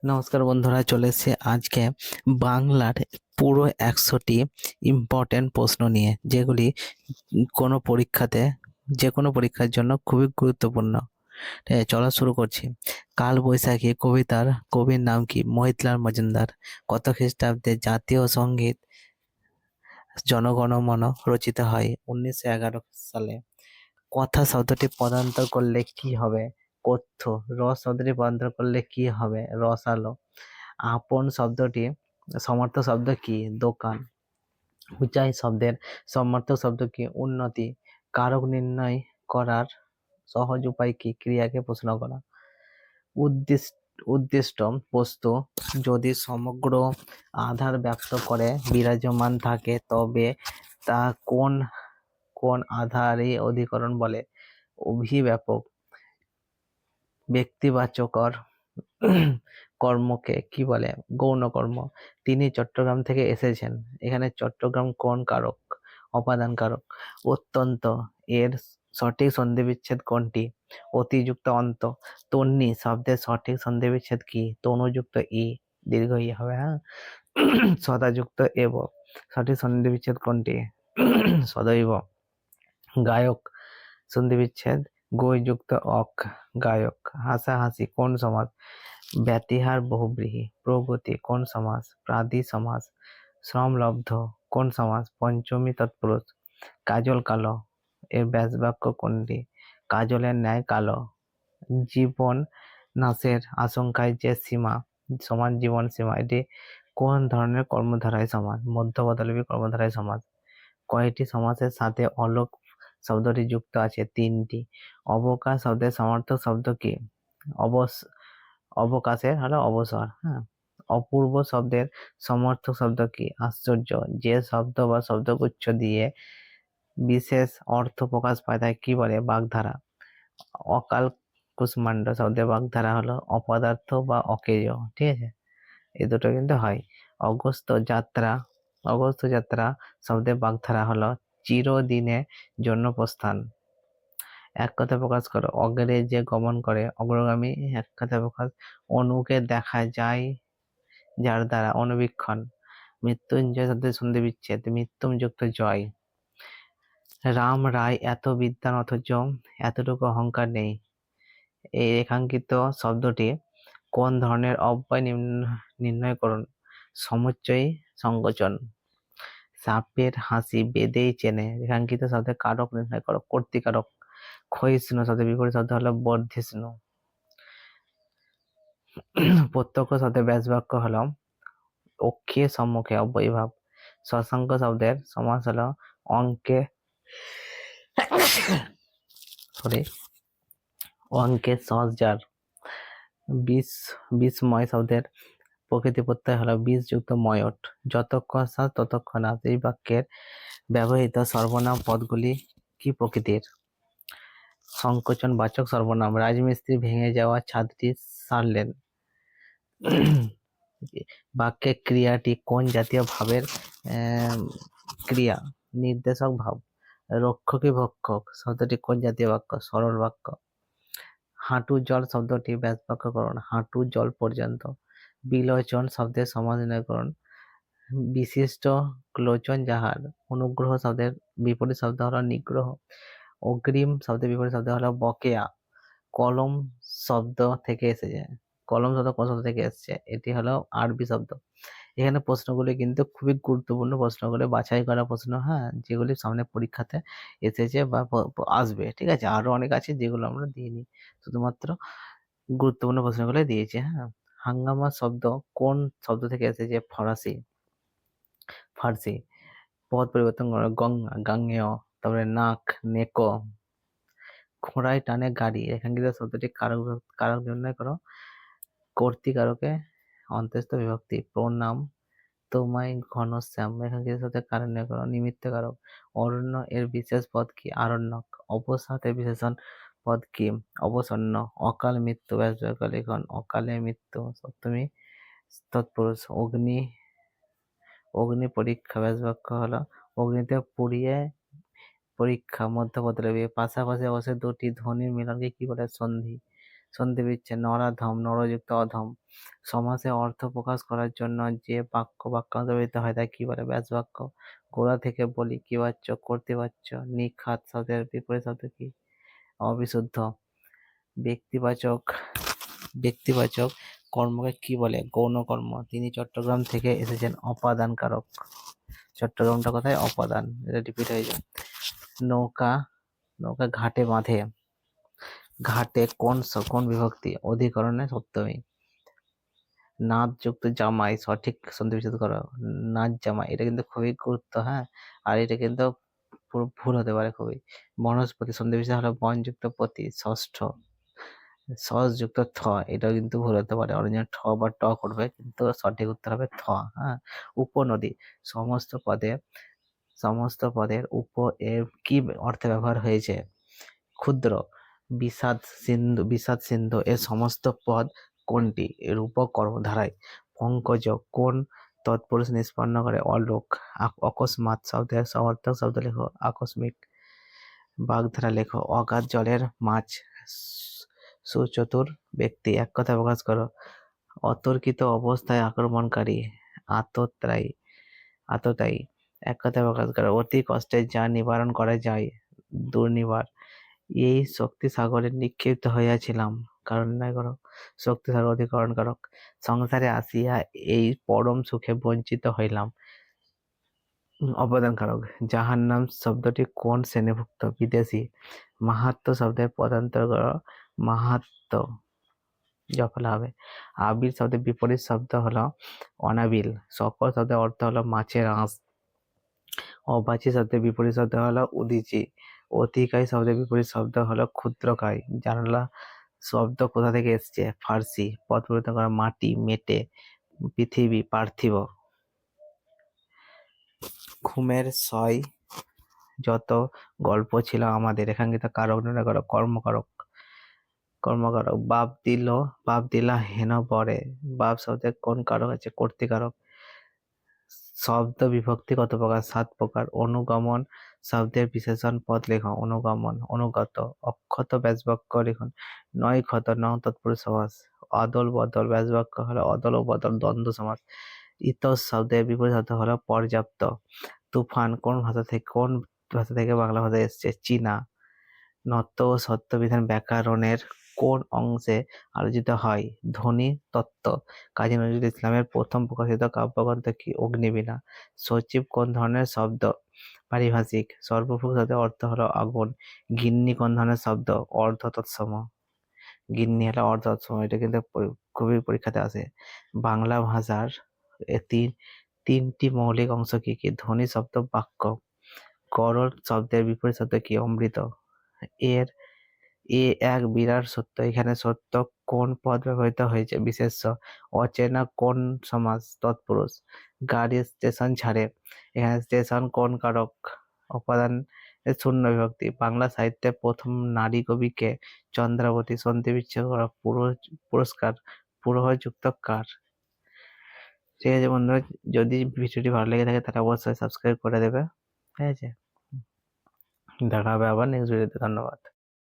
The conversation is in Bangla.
নমস্কার বন্ধুরা, চলে এসেছি আজকে বাংলার পুরো 100টি ইম্পর্টেন্ট প্রশ্ন নিয়ে, যেগুলি কোনো পরীক্ষাতে যে কোনো পরীক্ষার জন্য খুবই গুরুত্বপূর্ণ। ঠিক আছে, চলা শুরু করছি। কাল বৈশাখী কবিতার কবির নাম কি? মহিতলাল মজুমদার। কত খ্রিস্টাব্দে জাতীয় সঙ্গীত জনগণমন রচিত হয়? 1911 সালে। কথা শব্দটি পদান্তর করলে কি হবে? কথ্য। রস শব্দটি পদান্তর করলে কি হবে? রসালো। আপন শব্দটি সমার্থক শব্দ কি? দোকান। উচাই শব্দের সমার্থক শব্দ কি? উন্নতি। কারক নির্ণয় করার সহজ উপায় কি? ক্রিয়াকে প্রশ্ন করা। উদ্দিষ্ট উদ্দিষ্ট বস্তু যদি সমগ্র আধার ব্যক্ত করে বিরাজমান থাকে, তবে তা কোন কোন আধারে অধিকরণ বলে? অভিব্যাপক। ব্যক্তিবাচকর কর্মকে কি বলে? গৌণ কর্ম। তিনি চট্টগ্রাম থেকে এসেছেন। এখানে চট্টগ্রাম কোন কারক? অপাদান কারক। অত্যন্ত এর সঠিক সন্ধিবিচ্ছেদ কোনটি? অতিযুক্ত অন্ত। তন্বী শব্দের সঠিক সন্ধিবিচ্ছেদ কি? তনুযুক্ত ই, দীর্ঘ ই হবে। হ্যাঁ। সদাযুক্ত এব, সঠিক সন্ধিবিচ্ছেদ কোনটি? সদৈব। গায়ক সন্ধিবিচ্ছেদ গৈযুক্ত অক, গায়ক। হাসাহাসি কোন সমাস? ব্যতিহার বহুব্রীহি। প্রগতি কোন সমাস? প্রাদি সমাস। শ্রমলব্ধ কোন সমাস? পঞ্চমী তৎপুরুষ। কাজল কালো এর ব্যাসবাক্য কোনটি? কাজলের ন্যায় কালো। জীবন নাশের আশঙ্কায় যে সীমা সমান জীবন সীমা, এটি কোন ধরনের কর্মধারায় সমাস? মধ্যপদলোপী কর্মধারায় সমাস। কয়টি সমাসের সাথে অলোক শব্দটি যুক্ত আছে? 3টি। অবকাশ শব্দের সমার্থক শব্দ কি? অবকাশের হলো অবসর। হ্যাঁ। অপূর্ব শব্দের সমার্থক শব্দ কি? আশ্চর্য। যে শব্দ বা শব্দগুচ্ছ দিয়ে বিশেষ অর্থ প্রকাশ পায় তাই কি বলে? বাগধারা। অকাল কুষ্মাণ্ড শব্দের বাগধারা হলো অপদার্থ বা অকেয়। ঠিক আছে, এই দুটো কিন্তু হয়। অগস্ত্য যাত্রা শব্দের বাগধারা হলো চিরদিনের জন্য প্রস্থান। এক কথা প্রকাশ করো। অগ্রে যে গমন করে অগ্রগামী। এক কথা প্রকাশ। অনুকে দেখা যায় যার দ্বারা। অনুবীক্ষণ। মৃত্যুঞ্জয় শব্দের সন্ধি বিচ্ছেদ। মৃত্যুম যুক্ত জয়। রাম রায় এত বিদ্বান অথচ এতটুকু অহংকার নেই। এই রেখাঙ্কিত শব্দটি কোন ধরনের অব্যয় নির্ণয় করুন? সমুচ্চয়ী সংকোচন। সাপের হাসি বেদেই চেনে। রেখাঙ্কিত শব্দের কারক নির্ণয় করো। কর্তৃকারক। ক্ষয়িষ্ণু শব্দের বিপরীত শব্দ হলো বর্ধিষ্ণু। প্রত্যক্ষ শব্দের ব্যাসবাক্য হলো অক্ষে সম্মুখে, অব্যয়ীভাব। শশাঙ্ক শব্দের সমাস হলো অঙ্কে সরি অঙ্কে সহজার। বিস্ময় শব্দের প্রকৃতি প্রত্যয় হলো বীজযুক্ত ময়ট। যতক্ষণ শ্বাস ততক্ষণ আস। এই বাক্যের ব্যবহৃত সর্বনাম পদগুলি কি প্রকৃতির? সংকোচন বাচক সর্বনাম। রাজমিস্ত্রি ভেঙে যাওয়া ছাদটি সারলেন। বাক্যে ক্রিয়াটি কোন জাতীয় ভাবের ক্রিয়া? নির্দেশক ভাব। রক্ষকী ভক্ষক শব্দটি কোন জাতীয় বাক্য? সরল বাক্য। হাঁটু জল শব্দটি ব্যাসবাক্যকরণ। হাঁটু জল পর্যন্ত। বিলোচন শব্দের সমাস নির্ণয় করুন। বিশিষ্ট লোচন যাহার। অনুগ্রহ শব্দের বিপরীত শব্দ হলো নিগ্রহ। অগ্রিম শব্দের বিপরীত শব্দ হলো বকেয়া। কলম শব্দ থেকে এসেছে। কলম শব্দ কোন শব্দ থেকে এসেছে? এটি হলো আরবি শব্দ। এখানে প্রশ্নগুলি কিন্তু খুবই গুরুত্বপূর্ণ প্রশ্নগুলো, বাছাই করা প্রশ্ন। হ্যাঁ, যেগুলি সামনে পরীক্ষাতে এসেছে বা আসবে। ঠিক আছে, আরো অনেক আছে যেগুলো আমরা দিইনি, শুধুমাত্র গুরুত্বপূর্ণ প্রশ্নগুলো দিয়েছি। হ্যাঁ। হাঙ্গামা শব্দ কোন শব্দ থেকে এসেছে? ফার্সি। পদ পরিবর্তন করো। গঙ্গা, গাঙ্গেয়। তারপরে নাক, নেকো। ঘোড়ায় টানে গাড়ি। রেখাঙ্কিত শব্দটি কারক কারক নির্ণয় করো। কর্তৃকারকে অন্তস্থ বিভক্তি। প্রণাম তোমায় ঘনশ্যাম। রেখাঙ্কিত শব্দের কারক নির্ণয় করো। নিমিত্ত কারক। অরণ্য এর বিশেষ পদ কি? আরণ্যক। অবসাদ এর বিশেষণ পদ কি? অবসন্ন। অকাল মৃত্যু ব্যাসবাক্য লিখন। অকালে মৃত্যু সপ্তমী তৎপুরুষ। অগ্নি পরীক্ষা ব্যাসবাক্য হলো অগ্নিতে পুড়িয়ে পরীক্ষা। মধ্যপদলোপী। পাশাপাশি অবশ্যই দুটি ধ্বনির মিলনকে কি বলে? সন্ধি। সন্ধি বিচ্ছেদ নরাধম, নরযুক্ত অধম। সমাসে অর্থ প্রকাশ করার জন্য যে বাক্যাংশ ব্যবহৃত হয় তাকে কি বলে? ব্যাস বাক্য। গোড়া থেকে বলি, কীবাচক, কর্তৃবাচ্য। নিখাত শব্দের বিপরীত শব্দ কি? অবিশুদ্ধ। ব্যক্তিবাচক ব্যক্তিবাচক কর্মকে কি বলে? গৌণ কর্ম। তিনি চট্টগ্রাম থেকে এসেছেন। অপাদান কারক। চট্টগ্রামটা কোথায়? অপাদান। এটা রিপিট হয়ে যায়। নৌকা নৌকা ঘাটে বাঁধে। ঘাটে কোন বিভক্তি? অধিকরণে সপ্তমী। নাচ যুক্ত জামাই সঠিক সন্ধি বিচ্ছেদ করো। নাচ জামাই, এটা কিন্তু খুবই গুরুত্ব, হ্যাঁ। আর এটা কিন্তু পুরো ভুল হতে পারে খুবই। বনস্পতি সন্ধি বিচ্ছেদ হলো বনযুক্ত পতি, ষষ্ঠ। যুক্ত থ, এটাও কিন্তু ভুল হতে পারে। অরিজিনাল ঠ বা ট করবে, কিন্তু সঠিক উত্তর হবে থ, হ্যাঁ। উপনদী সমস্ত পদের উপ এর কি অর্থে ব্যবহার হয়েছে? ক্ষুদ্র। বিষাদ সিন্ধু এর সমস্ত পদ কোনটি? এর উপকর্মধারায়। পঙ্কজ কোন তৎপুরুষ নিষ্পন্ন করে? অলোক। অকস্মাৎ শব্দের সমার্থক শব্দ লেখো। আকস্মিক। বাগধারা লেখো। অগাধ জলের মাছ। সুচতুর ব্যক্তি। এক কথায় প্রকাশ করো। অতর্কিত অবস্থায় আক্রমণকারী। আততায়ী। এক কথায় প্রকাশ করো। অতি কষ্টে যা নিবারণ করা যায়। দুর্নিবার। এই শক্তি সাগরে নিক্ষিপ্ত হইয়াছিলাম। কারণ নির্ণয় করো। শক্তি সাগর অধিকরণ কারক। সংসারে আসিয়া এই পরম সুখে বঞ্চিত হইলাম। অবদান কারক। জাহান্নাম শব্দটি কোন শ্রেণীভুক্ত? বিদেশি। মাহাত্ম্য শব্দের পদান্তর করো। মাহাত্ম। জফলা হবে। আবির শব্দের বিপরীত শব্দ হলো অনাবিল। সকল শব্দের অর্থ হলো মাছের আঁশ। অবাচী শব্দের বিপরীত শব্দ হলো উদীচী। অতিকায় শব্দের বিপরীত শব্দ হলো ক্ষুদ্রকায়। জানালা শব্দ কোথা থেকে এসছে? ফার্সি। পদ পরিবর্তন করা। মাটি, মেটে। পৃথিবী, পার্থিব। ঘুমের সয় যত গল্প ছিল আমাদের। এখানকিত কারক নির্ণয় করো। কর্মকারক। বাপ দিলা হেন বরে। বাপ শব্দের কোন কারক আছে? কর্তৃকারক। শব্দ বিভক্তি কত প্রকার? 7 প্রকার। অনুগমন শব্দের বিশেষণ পদ লেখো। অনুগমন, অনুগত। অক্ষত ব্যাসবাক্য লিখুন। নয় ক্ষত, নং তৎপুরুষ সমাস। অদল বদল ব্যাসবাক্য হলো অদল ও বদল দ্বন্দ্ব সমাস। ইতর শব্দের বিপরীত শব্দ হলো পর্যাপ্ত। তুফান কোন ভাষা থেকে বাংলা ভাষায় এসছে? চীনা। নত্য ও সত্য বিধান ব্যাকরণের কোন অংশে আলোচিত হয়? ধ্বনি তত্ত্ব। কাজী নজরুল ইসলামের প্রথম প্রকাশিত কাব্যগ্রন্থ কি? অগ্নিবীণা। সচিব কোন ধরনের শব্দ? পারিভাষিক। সর্বভূক শব্দের অর্থ হলো আগুন। গিন্নি কোন ধরনের শব্দ? অর্ধ তৎসম। গিন্নি হলো অর্ধ তৎসম। এটা কিন্তু খুবই পরীক্ষাতে আসে। বাংলা ভাষার তিনটি মৌলিক অংশ কি কি? ধ্বনি, শব্দ, বাক্য। গরল শব্দের বিপরীত শব্দ কি? অমৃত। এ এক বিরাট সত্য। এখানে সত্য কোন পদ ব্যবহৃত হয়েছে? বিশেষ্য। অচেনা কোন সমাস? তৎপুরুষ। গাড়ি স্টেশন ছাড়ে। এখানে স্টেশন কোন কারক? অপাদান শূন্য বিভক্তি। বাংলা সাহিত্যের প্রথম নারী কবি কে? চন্দ্রাবতী। সন্ধি বিচ্ছেদ করা। পুরস্কার যুক্ত কার? ঠিক আছে বন্ধুরা, যদি ভিডিওটি ভালো লেগে থাকে তাহলে অবশ্যই সাবস্ক্রাইব করে দেবে। ঠিক আছে, দেখা হবে আবার নেক্সট ভিডিওতে। ধন্যবাদ।